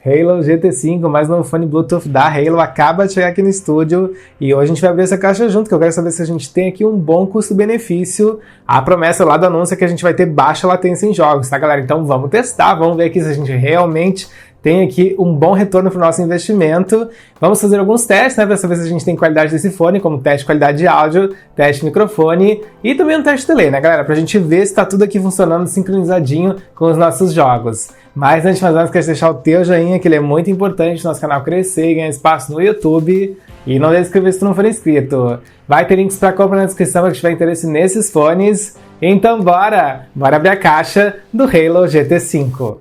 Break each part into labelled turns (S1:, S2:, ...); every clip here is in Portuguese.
S1: Halo GT5, mais novo fone Bluetooth da Halo, acaba de chegar aqui no estúdio e hoje a gente vai abrir essa caixa junto, que eu quero saber se a gente tem aqui um bom custo-benefício. A promessa lá do anúncio é que a gente vai ter baixa latência em jogos, tá, galera? Então vamos testar, vamos ver aqui se a gente realmente tem aqui um bom retorno para o nosso investimento. Vamos fazer alguns testes, né, para saber se a gente tem qualidade desse fone, como teste de qualidade de áudio, teste de microfone e também um teste de delay, né, galera? Pra gente ver se tá tudo aqui funcionando sincronizadinho com os nossos jogos. Mas antes de mais nada, quero deixar o teu joinha, que ele é muito importante pro nosso canal crescer e ganhar espaço no YouTube. E não deixe de inscrever se tu não for inscrito. Vai ter links para compra na descrição para quem tiver interesse nesses fones. Então bora abrir a caixa do Halo GT5.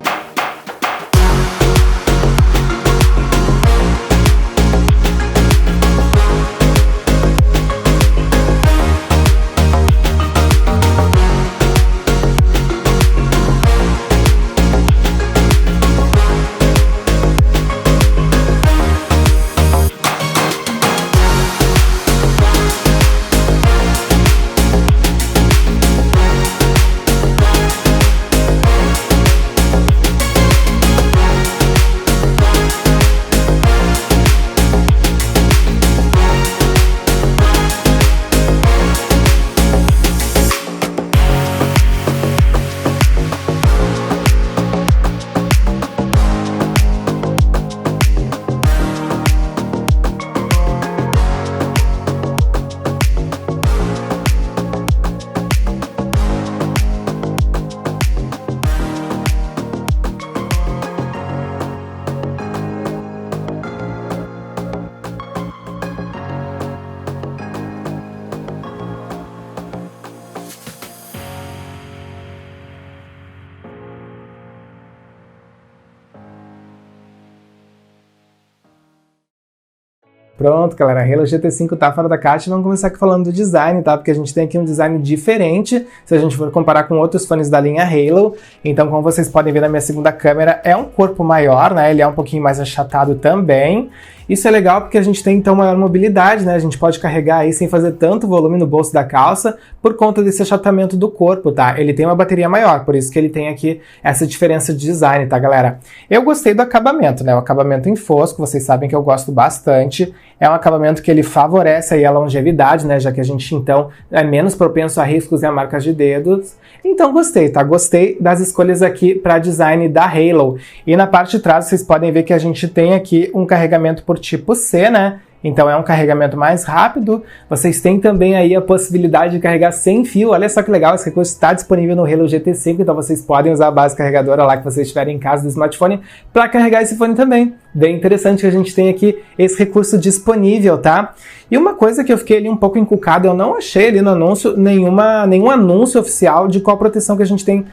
S1: Pronto, galera, a Halo GT5 tá fora da caixa e vamos começar aqui falando do design, tá? Porque a gente tem aqui um design diferente, se a gente for comparar com outros fones da linha Halo. Então, como vocês podem ver na minha segunda câmera, é um corpo maior, né? Ele é um pouquinho mais achatado também. Isso é legal porque a gente tem, então, maior mobilidade, né? A gente pode carregar aí sem fazer tanto volume no bolso da calça por conta desse achatamento do corpo, tá? Ele tem uma bateria maior, por isso que ele tem aqui essa diferença de design, tá, galera? Eu gostei do acabamento, né? O acabamento em fosco, vocês sabem que eu gosto bastante. É um acabamento que ele favorece aí a longevidade, né? Já que a gente, então, é menos propenso a riscos e a marcas de dedos. Então, gostei, tá? Gostei das escolhas aqui para design da Halo. E na parte de trás, vocês podem ver que a gente tem aqui um carregamento por tipo C, né? Então é um carregamento mais rápido. Vocês têm também aí a possibilidade de carregar sem fio. Olha só que legal, esse recurso está disponível no Halo GT5, então vocês podem usar a base carregadora lá que vocês tiverem em casa do smartphone para carregar esse fone também. Bem interessante que a gente tem aqui esse recurso disponível, tá? E uma coisa que eu fiquei ali um pouco encucado, eu não achei ali no anúncio nenhum anúncio oficial de qual proteção que a gente tem,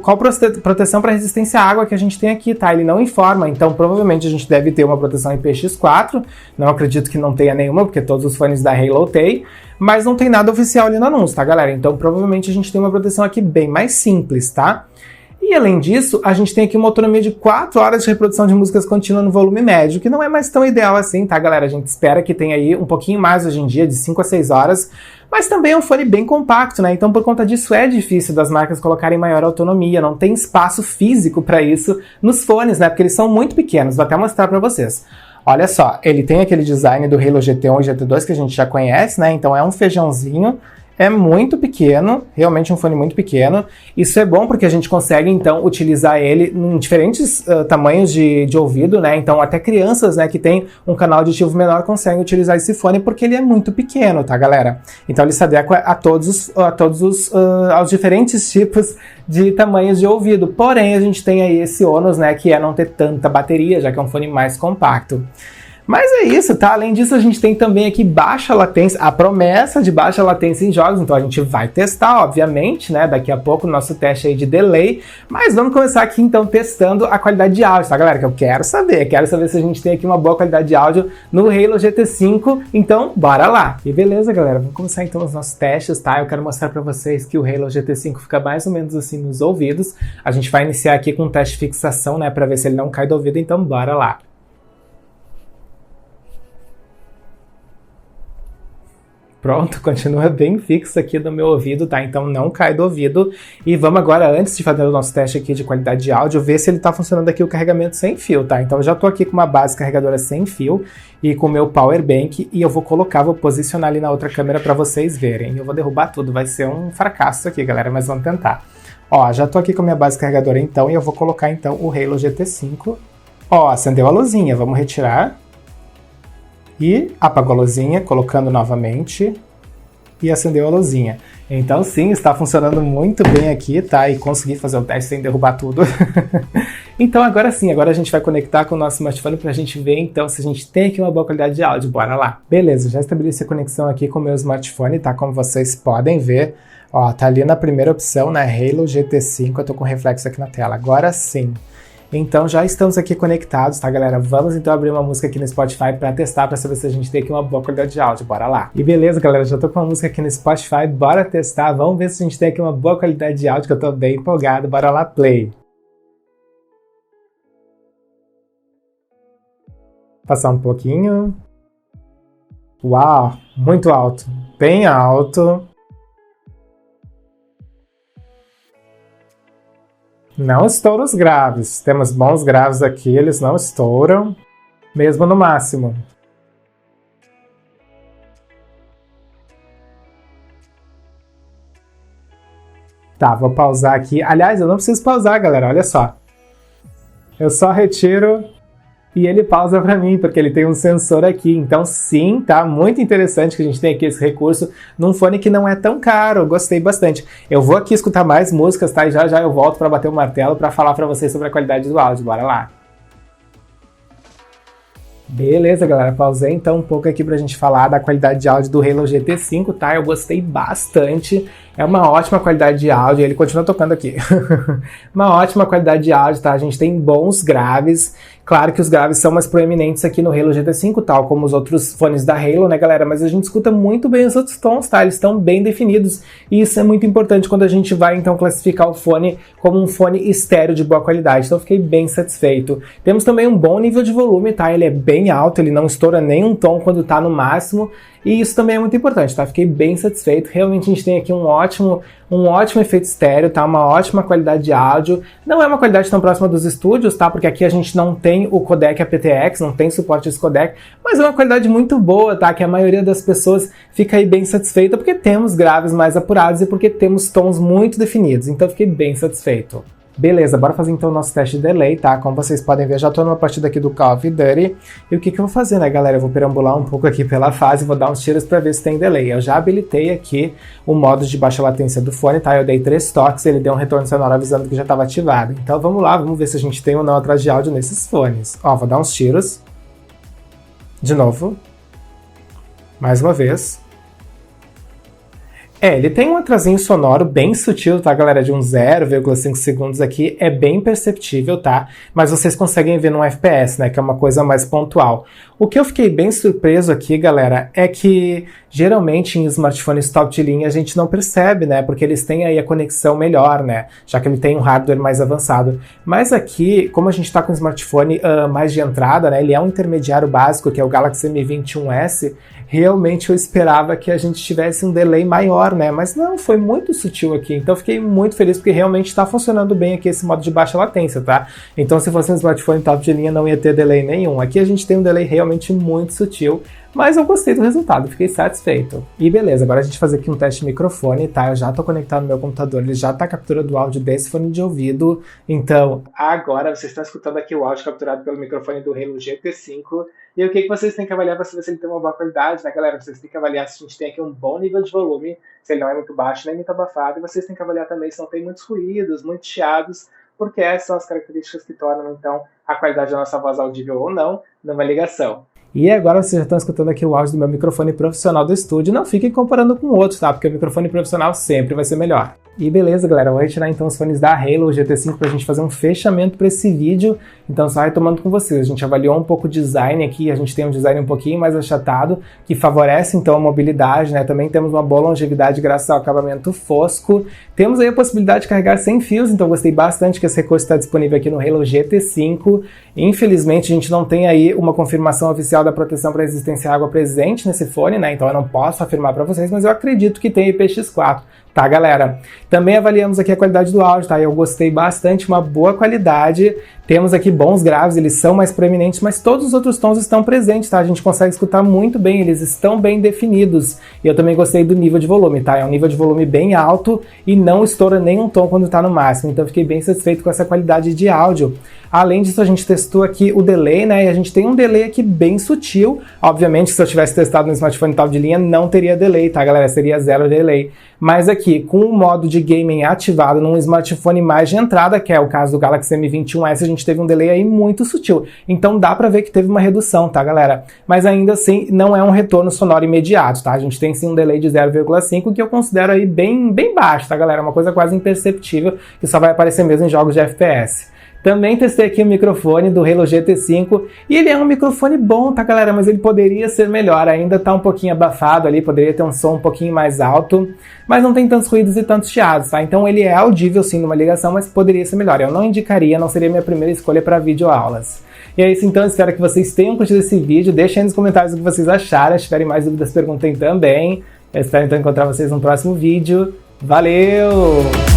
S1: qual proteção para resistência à água que a gente tem aqui, tá? Ele não informa, então provavelmente a gente deve ter uma proteção IPX4, não acredito que não tenha nenhuma, porque todos os fones da Halo têm, mas não tem nada oficial ali no anúncio, tá, galera? Então provavelmente a gente tem uma proteção aqui bem mais simples, tá? E além disso, a gente tem aqui uma autonomia de 4 horas de reprodução de músicas contínua no volume médio, que não é mais tão ideal assim, tá, galera? A gente espera que tenha aí um pouquinho mais hoje em dia, de 5 a 6 horas, mas também é um fone bem compacto, né? Então, por conta disso, é difícil das marcas colocarem maior autonomia, não tem espaço físico para isso nos fones, né? Porque eles são muito pequenos, vou até mostrar para vocês. Olha só, ele tem aquele design do Halo GT1 e GT2 que a gente já conhece, né? Então é um feijãozinho. É muito pequeno, realmente um fone muito pequeno. Isso é bom porque a gente consegue, então, utilizar ele em diferentes tamanhos de ouvido, né? Então, até crianças, né, que tem um canal auditivo menor conseguem utilizar esse fone porque ele é muito pequeno, tá, galera? Então, ele se adequa aos diferentes tipos de tamanhos de ouvido. Porém, a gente tem aí esse ônus, né, que é não ter tanta bateria, já que é um fone mais compacto. Mas é isso, tá? Além disso, a gente tem também aqui baixa latência, a promessa de baixa latência em jogos, então a gente vai testar, obviamente, né? Daqui a pouco o nosso teste aí de delay, mas vamos começar aqui então testando a qualidade de áudio, tá, galera? Que eu quero saber se a gente tem aqui uma boa qualidade de áudio no Halo GT5, então bora lá! E beleza, galera, vamos começar então os nossos testes, tá? Eu quero mostrar pra vocês que o Halo GT5 fica mais ou menos assim nos ouvidos. A gente vai iniciar aqui com um teste de fixação, né? Pra ver se ele não cai do ouvido, então bora lá! Pronto, continua bem fixo aqui no meu ouvido, tá? Então não cai do ouvido. E vamos agora, antes de fazer o nosso teste aqui de qualidade de áudio, ver se ele tá funcionando aqui o carregamento sem fio, tá? Então eu já tô aqui com uma base carregadora sem fio e com o meu power bank e eu vou posicionar ali na outra câmera para vocês verem. Eu vou derrubar tudo, vai ser um fracasso aqui, galera, mas vamos tentar. Ó, já tô aqui com a minha base carregadora então e eu vou colocar então o Halo GT5. Ó, acendeu a luzinha, vamos retirar. E apagou a luzinha, colocando novamente e acendeu a luzinha. Então sim, está funcionando muito bem aqui, tá? E consegui fazer o teste sem derrubar tudo. Então agora sim, agora a gente vai conectar com o nosso smartphone pra gente ver então se a gente tem aqui uma boa qualidade de áudio. Bora lá! Beleza, já estabeleci a conexão aqui com o meu smartphone, tá? Como vocês podem ver, ó, tá ali na primeira opção, né? Halo GT5, eu tô com reflexo aqui na tela. Agora sim. Então já estamos aqui conectados, tá, galera? Vamos então abrir uma música aqui no Spotify para testar, para saber se a gente tem aqui uma boa qualidade de áudio. Bora lá! E beleza, galera, já tô com uma música aqui no Spotify, bora testar, vamos ver se a gente tem aqui uma boa qualidade de áudio, que eu tô bem empolgado. Bora lá, play! Passar um pouquinho. Uau, muito alto, bem alto. Não estoura os graves. Temos bons graves aqui, eles não estouram, mesmo no máximo. Tá, vou pausar aqui. Aliás, eu não preciso pausar, galera, olha só. Eu só retiro e ele pausa para mim, porque ele tem um sensor aqui. Então sim, tá muito interessante que a gente tem aqui esse recurso num fone que não é tão caro. Gostei bastante. Eu vou aqui escutar mais músicas, tá? E já já eu volto para bater o martelo para falar para vocês sobre a qualidade do áudio. Bora lá! Beleza, galera, pausei então um pouco aqui pra gente falar da qualidade de áudio do Halo GT5, tá? Eu gostei bastante, é uma ótima qualidade de áudio, ele continua tocando aqui. Uma ótima qualidade de áudio, tá? A gente tem bons graves, claro que os graves são mais proeminentes aqui no Halo GT5, tal como os outros fones da Halo, né, galera? Mas a gente escuta muito bem os outros tons, tá? Eles estão bem definidos, e isso é muito importante quando a gente vai, então, classificar o fone como um fone estéreo de boa qualidade, então eu fiquei bem satisfeito. Temos também um bom nível de volume, tá? Ele é bem alto, ele não estoura nenhum tom quando tá no máximo, e isso também é muito importante, tá? Fiquei bem satisfeito, realmente a gente tem aqui um ótimo efeito estéreo, tá? Uma ótima qualidade de áudio, não é uma qualidade tão próxima dos estúdios, tá? Porque aqui a gente não tem o codec aptX, não tem suporte a esse codec, mas é uma qualidade muito boa, tá? Que a maioria das pessoas fica aí bem satisfeita porque temos graves mais apurados e porque temos tons muito definidos, então fiquei bem satisfeito. Beleza, bora fazer então o nosso teste de delay, tá? Como vocês podem ver, já tô numa partida aqui do Call of Duty. E o que eu vou fazer, né, galera? Eu vou perambular um pouco aqui pela fase, vou dar uns tiros pra ver se tem delay. Eu já habilitei aqui o modo de baixa latência do fone, tá? Eu dei 3 toques, ele deu um retorno sonoro avisando que já estava ativado. Então vamos lá, vamos ver se a gente tem ou não atrás de áudio nesses fones. Ó, vou dar uns tiros. De novo. Mais uma vez. Ele tem um atrasinho sonoro bem sutil, tá, galera? De uns 0,5 segundos aqui, é bem perceptível, tá? Mas vocês conseguem ver no FPS, né? Que é uma coisa mais pontual. O que eu fiquei bem surpreso aqui, galera, é que geralmente em smartphones top de linha a gente não percebe, né? Porque eles têm aí a conexão melhor, né? Já que ele tem um hardware mais avançado. Mas aqui, como a gente tá com um smartphone mais de entrada, né? Ele é um intermediário básico, que é o Galaxy M21s. Realmente eu esperava que a gente tivesse um delay maior, né? Mas não, foi muito sutil aqui. Então eu fiquei muito feliz porque realmente está funcionando bem aqui esse modo de baixa latência, tá? Então se fosse um smartphone top de linha não ia ter delay nenhum. Aqui a gente tem um delay realmente muito sutil, mas eu gostei do resultado, fiquei satisfeito. E beleza, agora a gente vai fazer aqui um teste de microfone, tá? Eu já tô conectado no meu computador, ele já tá capturando o áudio desse fone de ouvido. Então, agora vocês estão escutando aqui o áudio capturado pelo microfone do Halo GT5. E o que vocês têm que avaliar para saber se ele tem uma boa qualidade, né, galera? Vocês têm que avaliar se a gente tem aqui um bom nível de volume, se ele não é muito baixo nem muito abafado. E vocês têm que avaliar também se não tem muitos ruídos, muitos chiados, porque essas são as características que tornam, então, a qualidade da nossa voz audível ou não numa ligação. E agora vocês já estão escutando aqui o áudio do meu microfone profissional do estúdio. Não fiquem comparando com outros, tá? Porque o microfone profissional sempre vai ser melhor. E beleza, galera, eu vou retirar então os fones da Halo GT5 pra gente fazer um fechamento para esse vídeo. Então só retomando com vocês, a gente avaliou um pouco o design aqui, a gente tem um design um pouquinho mais achatado, que favorece então a mobilidade, né? Também temos uma boa longevidade graças ao acabamento fosco. Temos aí a possibilidade de carregar sem fios, então gostei bastante que esse recurso está disponível aqui no Halo GT5. Infelizmente a gente não tem aí uma confirmação oficial da proteção para resistência à água presente nesse fone, né? Então eu não posso afirmar para vocês, mas eu acredito que tem IPX4. Tá, galera? Também avaliamos aqui a qualidade do áudio, tá? Eu gostei bastante, uma boa qualidade. Temos aqui bons graves, eles são mais proeminentes, mas todos os outros tons estão presentes, tá? A gente consegue escutar muito bem, eles estão bem definidos. E eu também gostei do nível de volume, tá? É um nível de volume bem alto e não estoura nenhum tom quando tá no máximo. Então fiquei bem satisfeito com essa qualidade de áudio. Além disso, a gente testou aqui o delay, né? E a gente tem um delay aqui bem sutil. Obviamente, se eu tivesse testado no smartphone top de linha, não teria delay, tá, galera? Seria zero delay. Mas aqui, com o modo de gaming ativado num smartphone mais de entrada, que é o caso do Galaxy M21s, a gente teve um delay aí muito sutil. Então dá pra ver que teve uma redução, tá, galera? Mas ainda assim, não é um retorno sonoro imediato, tá? A gente tem sim um delay de 0,5, que eu considero aí bem baixo, tá, galera? Uma coisa quase imperceptível, que só vai aparecer mesmo em jogos de FPS. Também testei aqui o microfone do Halo GT5 e ele é um microfone bom, tá, galera? Mas ele poderia ser melhor, ainda tá um pouquinho abafado ali, poderia ter um som um pouquinho mais alto, mas não tem tantos ruídos e tantos chiados, tá? Então ele é audível sim numa ligação, mas poderia ser melhor. Eu não indicaria, não seria minha primeira escolha para videoaulas. E é isso então, espero que vocês tenham curtido esse vídeo, deixem aí nos comentários o que vocês acharam, se tiverem mais dúvidas perguntem também. Eu espero então encontrar vocês no próximo vídeo. Valeu!